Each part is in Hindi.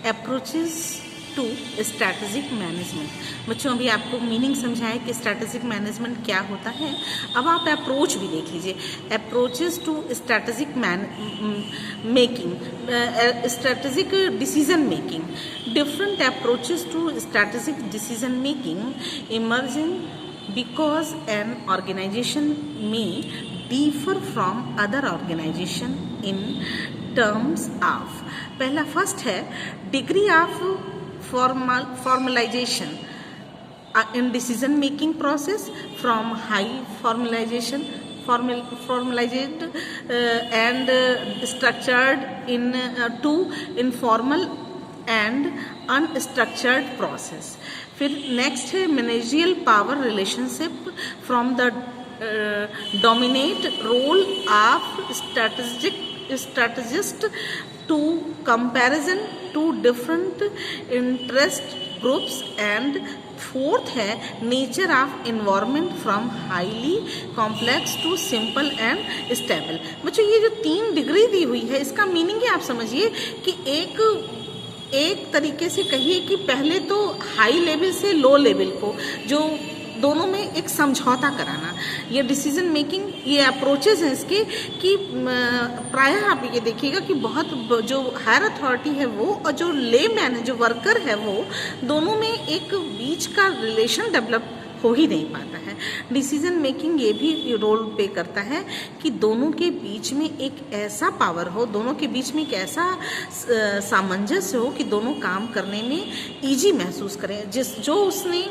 Approaches to strategic management. बच्चों अभी आपको मीनिंग समझाया कि स्ट्रैटेजिक मैनेजमेंट क्या होता है। अब आप अप्रोच भी देख लीजिए, approaches to strategic making, strategic decision making. Different approaches to strategic decision making emerging because an organization may differ from other organization in terms of, पहला फर्स्ट है degree of formalization in decision making process, from high formalized and structured in to informal and unstructured process। फिर नेक्स्ट है managerial power relationship from the dominate role of strategist to comparison to different interest groups. And fourth है nature of environment from highly complex to simple and stable. बच्चों ये जो 3 डिग्री दी हुई है इसका मीनिंग है, आप समझिए कि एक तरीके से कहिए कि पहले तो हाई लेवल से लो लेवल को, जो दोनों में एक समझौता कराना, ये डिसीजन मेकिंग, ये अप्रोचेस हैं इसके कि प्रायः आप ये देखिएगा कि बहुत जो हायर अथॉरिटी है वो और जो लेमैन है, जो वर्कर है, वो दोनों में एक बीच का रिलेशन डेवलप हो ही नहीं पाता है। डिसीजन मेकिंग ये भी रोल प्ले करता है कि दोनों के बीच में एक ऐसा पावर हो, दोनों के बीच में एक ऐसा सामंजस्य हो कि दोनों काम करने में इजी महसूस करें। जो उसने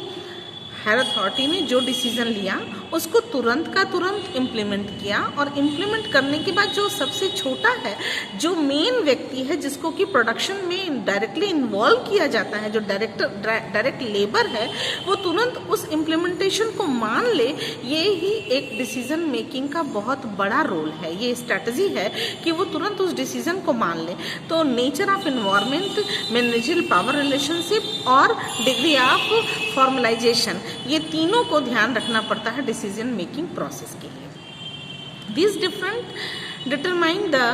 हायर अथॉरिटी ने जो डिसीजन लिया उसको तुरंत का तुरंत इम्प्लीमेंट किया, और इम्प्लीमेंट करने के बाद जो सबसे छोटा है, जो मेन व्यक्ति है जिसको कि प्रोडक्शन में डायरेक्टली इन्वॉल्व किया जाता है, जो डायरेक्ट लेबर है, वो तुरंत उस इम्प्लीमेंटेशन को मान ले। ये ही एक डिसीजन मेकिंग का बहुत बड़ा रोल है, ये स्ट्रैटेजी है कि वो तुरंत उस डिसीजन को मान ले। तो nature of environment, managerial power relationship और डिग्री ऑफ फॉर्मलाइजेशन, ये तीनों को ध्यान रखना पड़ता है डिसीजन मेकिंग प्रोसेस के लिए। These different determine the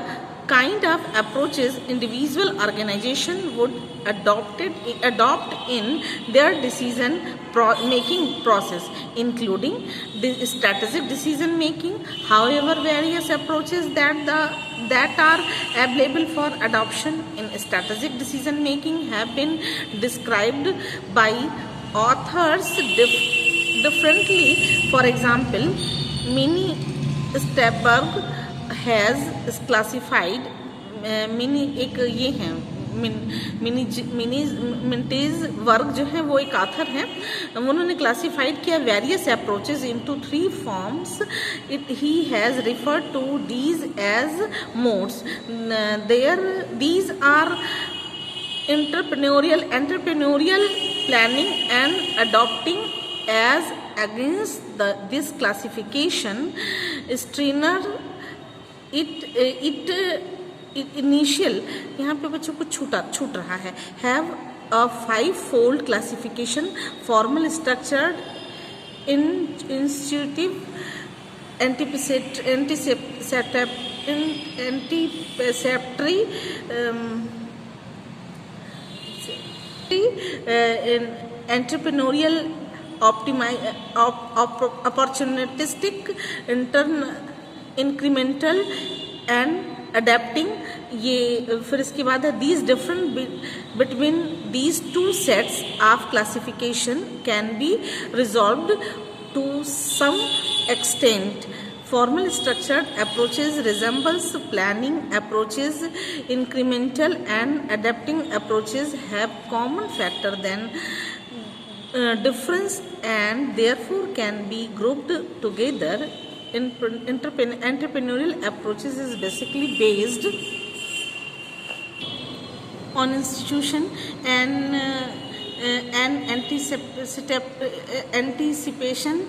kind of approaches individual organization would adopt in their decision making process, including the strategic decision making. However, various approaches that are available for adoption in strategic decision making have been described by authors differently. For example, Minnie Stepberg has classified एक ये है मिंटेज वर्ग जो है वो एक आथर हैं, उन्होंने क्लासिफाइड किया various approaches into 3 forms. He has referred to these as modes. These are entrepreneurial planning and adopting. As against this classification, Stirner it initial, यहाँ पे बच्चों को छूट रहा है, have a 5-fold classification: formal, structured, institutive, anticipatory, entrepreneurial, opportunistic, incremental and adapting। ये फिर इसके बाद है these different between these 2 sets of classification can be resolved to some extent. Formal structured approaches resembles planning approaches. Incremental and adapting approaches have common factor than difference and therefore can be grouped together. Entrepreneurial approaches is basically based on institution and anticipation,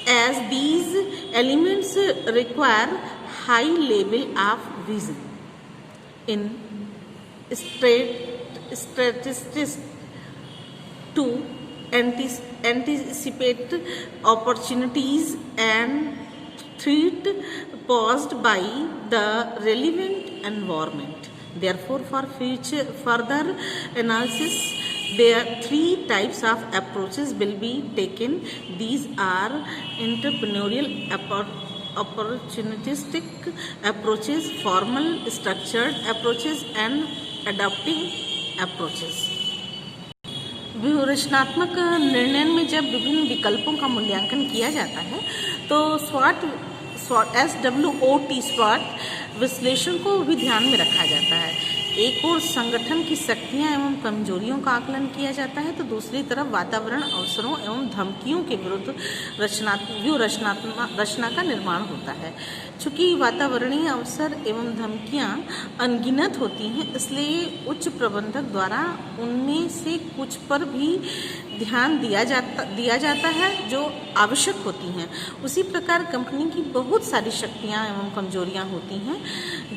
as these elements require high level of vision in statistics to anticipate opportunities and threat posed by the relevant environment. Therefore, for future further analysis, there 3 types of approaches will be taken. These are entrepreneurial opportunistic approaches, formal structured approaches, and adapting approaches. व्यूहरचनात्मक निर्णय में जब विभिन्न विकल्पों का मूल्यांकन किया जाता है तो SWOT विश्लेषण को भी ध्यान में रखा जाता है। एक ओर संगठन की शक्तियां एवं कमजोरियों का आकलन किया जाता है तो दूसरी तरफ वातावरण, अवसरों एवं धमकियों के विरुद्ध रचना का निर्माण होता है। चूँकि वातावरणीय अवसर एवं धमकियां अनगिनत होती हैं, इसलिए उच्च प्रबंधक द्वारा उनमें से कुछ पर भी ध्यान दिया जाता है जो आवश्यक होती हैं। उसी प्रकार कंपनी की बहुत सारी शक्तियां एवं कमजोरियां होती हैं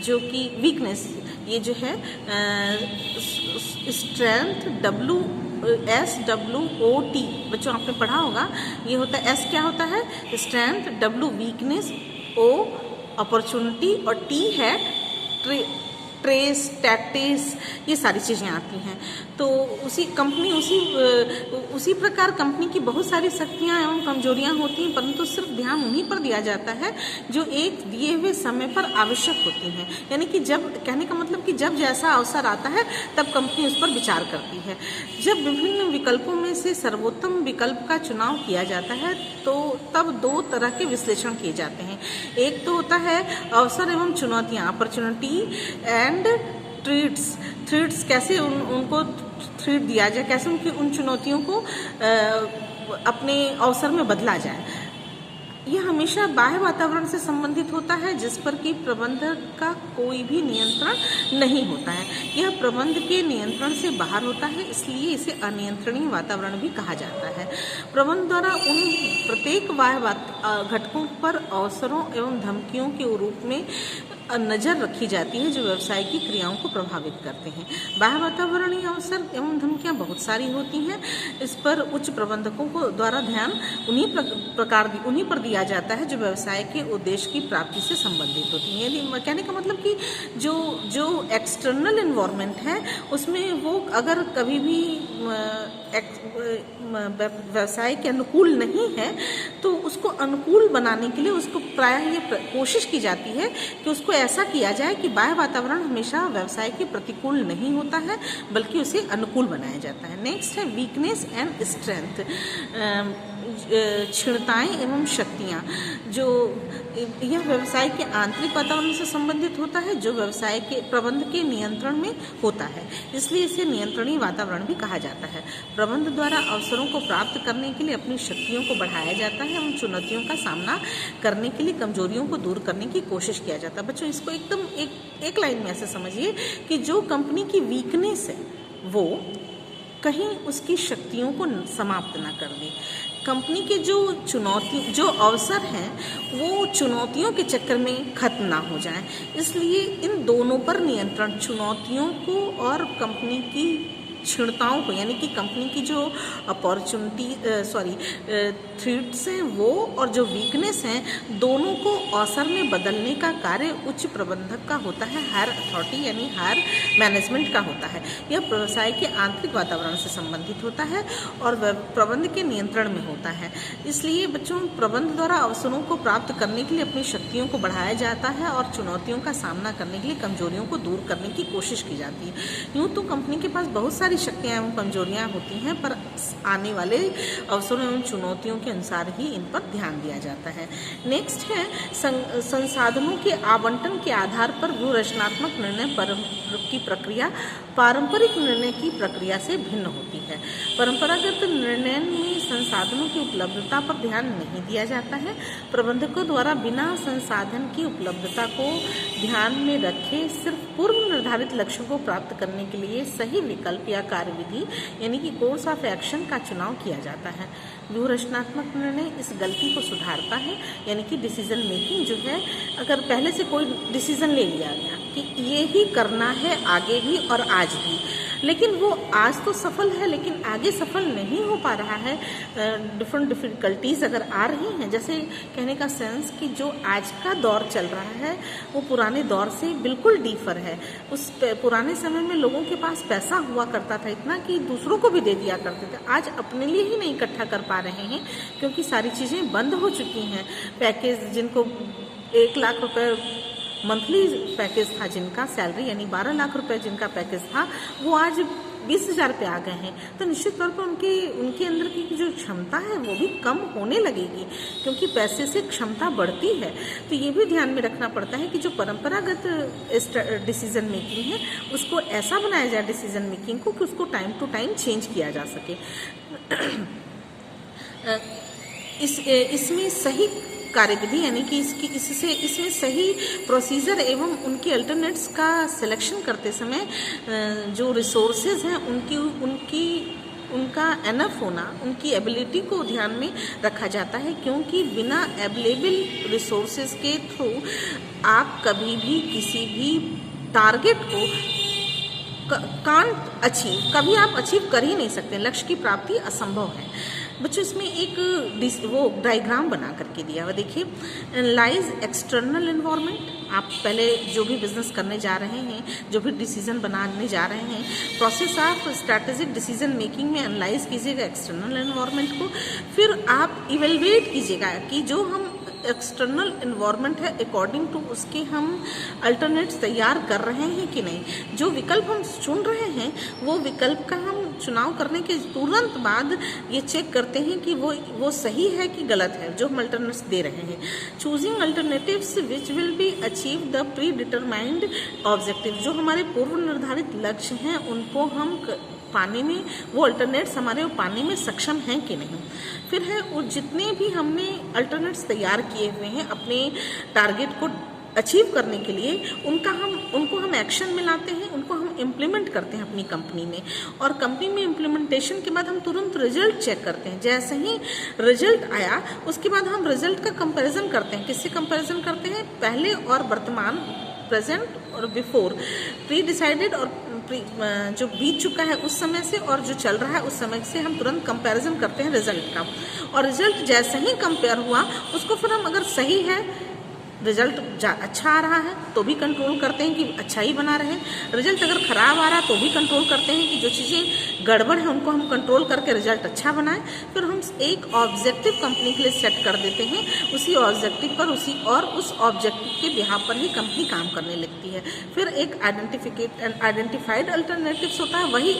जो कि वीकनेस, ये जो है स्ट्रेंथ SWOT, बच्चों आपने पढ़ा होगा, ये होता है S क्या होता है strength, W weakness, O opportunity और T है ट्रेस, टैक्टिस, ये सारी चीज़ें आती हैं। तो उसी प्रकार कंपनी की बहुत सारी शक्तियाँ एवं कमजोरियाँ होती हैं, परंतु सिर्फ ध्यान उन्हीं पर दिया जाता है जो एक दिए हुए समय पर आवश्यक होती हैं। यानी कि जब, कहने का मतलब कि जब जैसा अवसर आता है तब कंपनी उस पर विचार करती है। जब विभिन्न विकल्पों में से सर्वोत्तम विकल्प का चुनाव किया जाता है तो तब 2 तरह के विश्लेषण किए जाते हैं। एक तो होता है अवसर एवं चुनौतियाँ, अपॉर्चुनिटी एंड थ्रेट्स, कैसे उनको थ्रेट दिया जाए, कैसे उन चुनौतियों को अपने अवसर में बदला जाए। यह हमेशा बाह्य वातावरण से संबंधित होता है जिस पर कि प्रबंधक का कोई भी नियंत्रण नहीं होता है। यह प्रबंध के नियंत्रण से बाहर होता है, इसलिए इसे अनियंत्रणीय वातावरण भी कहा जाता है। प्रबंध द्वारा उन प्रत्येक बाह्य घटकों पर अवसरों एवं धमकियों के रूप में नज़र रखी जाती है जो व्यवसाय की क्रियाओं को प्रभावित करते हैं। बाह्य वातावरणीय अवसर एवं धमकियां बहुत सारी होती हैं। इस पर उच्च प्रबंधकों को द्वारा ध्यान उन्हीं पर दिया जाता है जो व्यवसाय के उद्देश्य की प्राप्ति से संबंधित होती हैं। यानी कहने का मतलब कि जो एक्सटर्नल इन्वायरमेंट है उसमें वो अगर कभी भी व्यवसाय के अनुकूल नहीं है तो उसको अनुकूल बनाने के लिए उसको प्रायः ये कोशिश की जाती है कि उसको ऐसा किया जाए कि बाह्य वातावरण हमेशा व्यवसाय के प्रतिकूल नहीं होता है बल्कि उसे अनुकूल बनाया जाता है। नेक्स्ट है वीकनेस एंड स्ट्रेंथ, क्षमताएं एवं शक्तियाँ। जो यह व्यवसाय के आंतरिक वातावरण से संबंधित होता है जो व्यवसाय के प्रबंध के नियंत्रण में होता है, इसलिए इसे नियंत्रणीय वातावरण भी कहा जाता है। प्रबंध द्वारा अवसरों को प्राप्त करने के लिए अपनी शक्तियों को बढ़ाया जाता है एवं चुनौतियों का सामना करने के लिए कमजोरियों को दूर करने की कोशिश किया जाता है। बच्चों इसको एकदम एक लाइन में ऐसे समझिए कि जो कंपनी की वीकनेस है वो कहीं उसकी शक्तियों को समाप्त ना कर दे। कंपनी के जो अवसर हैं वो चुनौतियों के चक्कर में खत्म ना हो जाएं, इसलिए इन दोनों पर नियंत्रण, चुनौतियों को और कंपनी की क्षमताओं को, यानी कि कंपनी की जो थ्रेट्स हैं वो और जो वीकनेस हैं दोनों को अवसर में बदलने का कार्य उच्च प्रबंधक का होता है, हायर अथॉरिटी यानी हायर मैनेजमेंट का होता है। यह व्यवसाय के आंतरिक वातावरण से संबंधित होता है और प्रबंध के नियंत्रण में होता है। इसलिए बच्चों प्रबंध द्वारा अवसरों को प्राप्त करने के लिए अपनी शक्तियों को बढ़ाया जाता है और चुनौतियों का सामना करने के लिए कमजोरियों को दूर करने की कोशिश की जाती है। यूँ तो कंपनी के पास बहुत सारी शक्तियाँ एवं कमजोरियाँ होती हैं पर आने वाले अवसरों एवं चुनौतियों के अनुसार ही इन पर ध्यान दिया जाता है। नेक्स्ट है संसाधनों के आवंटन के आधार पर व्यूहरचनात्मक निर्णय की प्रक्रिया पारंपरिक निर्णय की प्रक्रिया से भिन्न होती है। परंपरागत निर्णय में संसाधनों की उपलब्धता पर ध्यान नहीं दिया जाता है। प्रबंधकों द्वारा बिना संसाधन की उपलब्धता को ध्यान में रखे सिर्फ पूर्व निर्धारित लक्ष्यों को प्राप्त करने के लिए सही विकल्प या कार्यविधि यानी कि कोर्स ऑफ एक्शन का चुनाव किया जाता है। व्यूहरचनात्मक निर्णय इस गलती को सुधारता है, यानी कि डिसीजन मेकिंग जो है, अगर पहले से कोई डिसीजन ले लिया गया कि ये ही करना है आगे भी और आज भी, लेकिन वो आज तो सफल है लेकिन आगे सफल नहीं हो पा रहा है। डिफरेंट डिफ़िकल्टीज़ अगर आ रही हैं, जैसे कहने का सेंस कि जो आज का दौर चल रहा है वो पुराने दौर से बिल्कुल डिफर है। उस पुराने समय में लोगों के पास पैसा हुआ करता था इतना कि दूसरों को भी दे दिया करते थे। आज अपने लिए ही नहीं इकट्ठा कर पा रहे हैं क्योंकि सारी चीज़ें बंद हो चुकी हैं। पैकेज जिनको 1 लाख रुपए मंथली पैकेज था, जिनका सैलरी यानी 12 लाख रुपए जिनका पैकेज था, वो आज 20,000 पे आ गए हैं। तो निश्चित तौर पर उनके अंदर की जो क्षमता है वो भी कम होने लगेगी क्योंकि पैसे से क्षमता बढ़ती है। तो ये भी ध्यान में रखना पड़ता है कि जो परंपरागत डिसीजन मेकिंग है उसको ऐसा बनाया जाए डिसीजन मेकिंग को कि उसको टाइम टू टाइम चेंज किया जा सके। इसमें सही कार्यविधि यानी कि इसमें सही प्रोसीजर एवं उनकी अल्टरनेट्स का सिलेक्शन करते समय जो रिसोर्सेज हैं उनका एनफ होना, उनकी एबिलिटी को ध्यान में रखा जाता है क्योंकि बिना अवेलेबल रिसोर्सेज के थ्रू आप कभी भी किसी भी टारगेट को कांट अचीव, कभी आप अचीव कर ही नहीं सकते। लक्ष्य की प्राप्ति असंभव है। बच्चों इसमें एक वो डायग्राम बना करके दिया हुआ देखिए, एनालाइज एक्सटर्नल एनवायरनमेंट। आप पहले जो भी बिजनेस करने जा रहे हैं, जो भी डिसीजन बनाने जा रहे हैं, process of strategic decision making में एनालाइज कीजिएगा एक्सटर्नल एनवायरनमेंट को। फिर आप इवेलुएट कीजिएगा कि जो हम एक्सटर्नल एनवायरनमेंट है अकॉर्डिंग टू उसके हम अल्टरनेट्स तैयार कर रहे हैं कि नहीं। जो विकल्प हम चुन रहे हैं वो विकल्प का हम चुनाव करने के तुरंत बाद ये चेक करते हैं कि वो सही है कि गलत है जो हम अल्टरनेट्स दे रहे हैं। Choosing alternatives which will be achieve the pre determined objective. जो हमारे पूर्व निर्धारित लक्ष्य हैं उनको हम पाने में, वो अल्टरनेट्स हमारे पाने में सक्षम हैं कि नहीं। फिर है वो जितने भी हमने अल्टरनेट्स तैयार किए हुए हैं अपने टारगेट को अचीव करने के लिए, उनको हम एक्शन में लाते हैं, उनको हम इम्प्लीमेंट करते हैं अपनी कंपनी में। और कंपनी में इम्प्लीमेंटेशन के बाद हम तुरंत रिजल्ट चेक करते हैं। जैसे ही रिजल्ट आया उसके बाद हम रिजल्ट का कंपैरिजन करते हैं। किससे कंपैरिजन करते हैं? पहले और वर्तमान, प्रेजेंट और बिफोर, प्री डिसाइडेड और जो बीत चुका है उस समय से और जो चल रहा है उस समय से हम तुरंत कंपैरिजन करते हैं रिजल्ट का। और रिजल्ट जैसे ही कंपेयर हुआ उसको फिर हम अगर सही है, रिजल्ट अच्छा आ रहा है तो भी कंट्रोल करते हैं कि अच्छा ही बना रहे। रिजल्ट अगर ख़राब आ रहा है तो भी कंट्रोल करते हैं कि जो चीज़ें गड़बड़ है उनको हम कंट्रोल करके रिजल्ट अच्छा बनाएं। फिर हम एक ऑब्जेक्टिव कंपनी के लिए सेट कर देते हैं, उसी ऑब्जेक्टिव पर उस ऑब्जेक्टिव के बिहाफ पर ही कंपनी काम करने लगती है। फिर एक आइडेंटिफाइड अल्टरनेटिव्स होता है, वही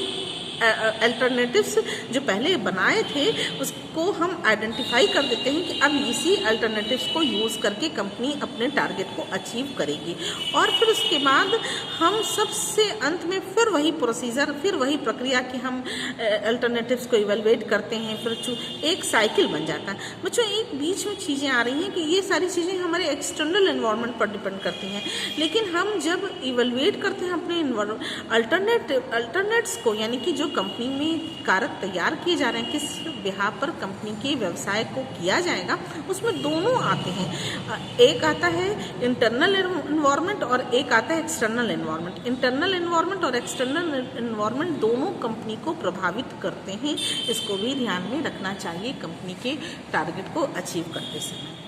अल्टरनेटिव्स जो पहले बनाए थे उसको हम आइडेंटिफाई कर देते हैं कि अब इसी अल्टरनेटिव्स को यूज़ करके कंपनी अपने टारगेट को अचीव करेगी। और फिर उसके बाद हम सबसे अंत में फिर वही प्रोसीजर, फिर वही प्रक्रिया कि हम अल्टरनेटिव्स को इवेलुएट करते हैं। फिर एक साइकिल बन जाता है। बच्चों एक बीच में चीज़ें आ रही हैं कि ये सारी चीज़ें हमारे एक्सटर्नल एनवायरनमेंट पर डिपेंड करती हैं, लेकिन हम जब इवेलुएट करते हैं अपने अल्टरनेट्स को, यानी कि जो कंपनी में कारक तैयार किए जा रहे हैं, किस बिहाफ पर कंपनी के व्यवसाय को किया जाएगा, उसमें दोनों आते हैं। एक आता है इंटरनल एनवायरनमेंट और एक आता है एक्सटर्नल एनवायरनमेंट। इंटरनल एनवायरनमेंट और एक्सटर्नल एनवायरनमेंट दोनों कंपनी को प्रभावित करते हैं। इसको भी ध्यान में रखना चाहिए कंपनी के टारगेट को अचीव करते समय।